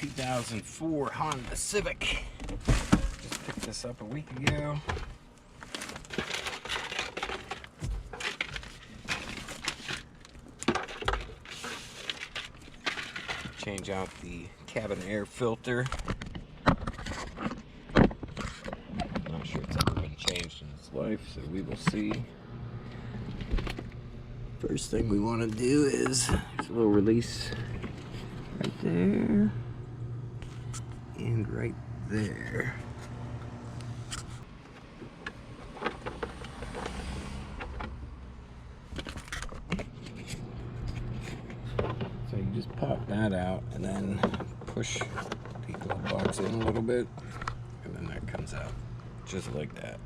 2004 Honda Civic. Just picked this up a week ago. Change out the cabin air filter. Not sure it's ever been changed in its life, so we will see. First thing we want to do is there's a little release right there and right there. So you just pop that out and then push the glove box in a little bit, and then that comes out just like that.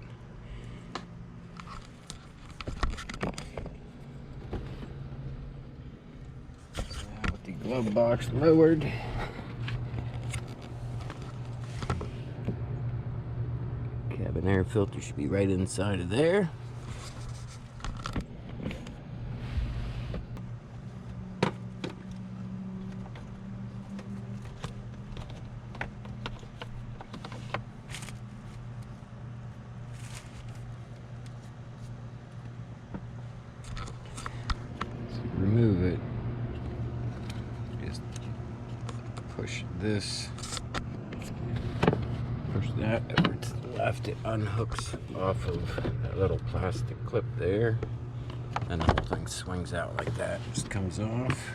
Glove box lowered. Cabin air filter should be right inside of there. So remove it. Push this, push that over to the left. It unhooks off of that little plastic clip there, and the whole thing swings out like that. Just comes off.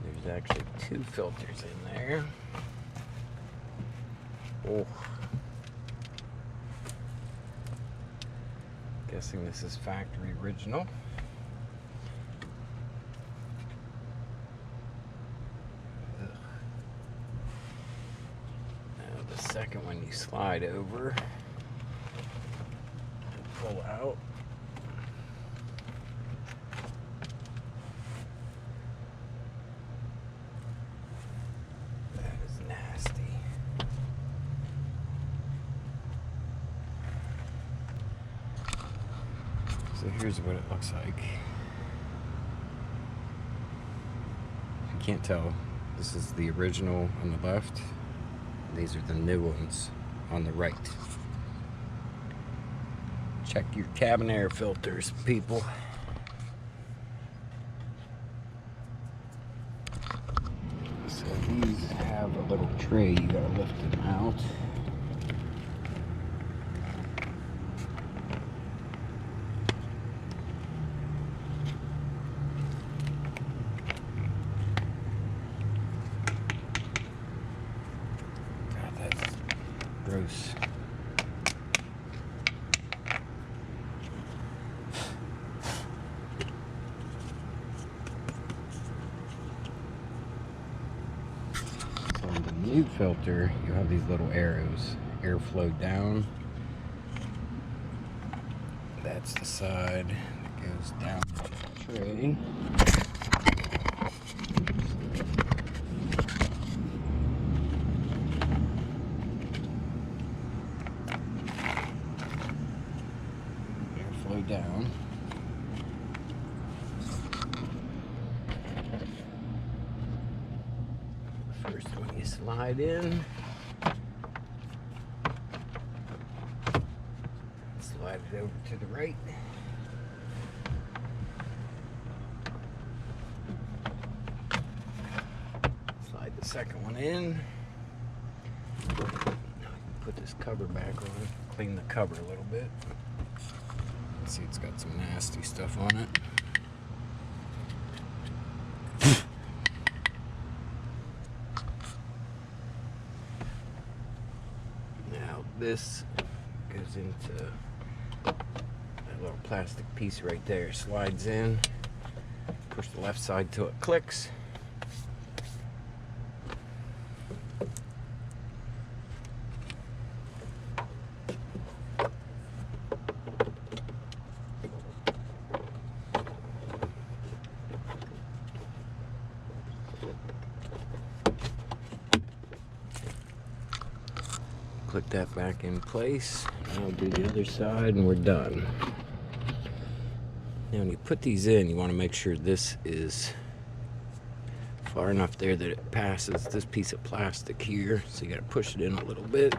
There's actually two filters in there. Oh. Guessing this is factory original. Now the second one you slide over and pull out. That is nasty. So here's what it looks like. If you can't tell, this is the original on the left. These are the new ones on the right. Check your cabin air filters, people. So these have a little tray, you gotta lift them out. Gross. So in the new filter, you have these little arrows. Airflow down. That's the side that goes down the tray. Down. First one you slide in, slide it over to the right. Slide the second one in. Put this cover back on, clean the cover a little bit. See, it's got some nasty stuff on it. Now this goes into that little plastic piece right there. Slides in. Push the left side till it clicks. Click that back in place. Now we'll do the other side and we're done. So here's what it looks like. You can see the airflow down. That's the side that goes down the tray. Slide the second one in. Slide it over to the right. Click that back in place, and I'll do the other side and we're done. Now when you put these in, you want to make sure this is far enough there that it passes this piece of plastic here. So you got to push it in a little bit.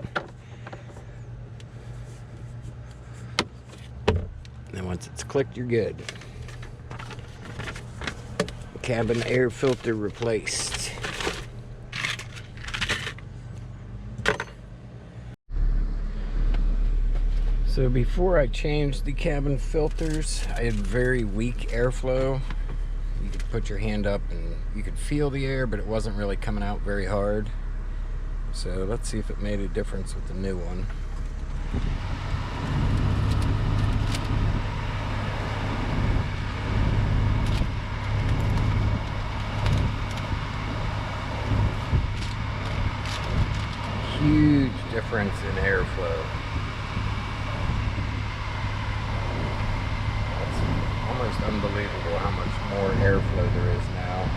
And then once it's clicked, you're good. Cabin air filter replaced. So before I changed the cabin filters, I had very weak airflow. You could put your hand up and you could feel the air, but it wasn't really coming out very hard. So let's see if it made a difference with the new one. Huge difference in airflow. It's almost unbelievable how much more airflow there is now.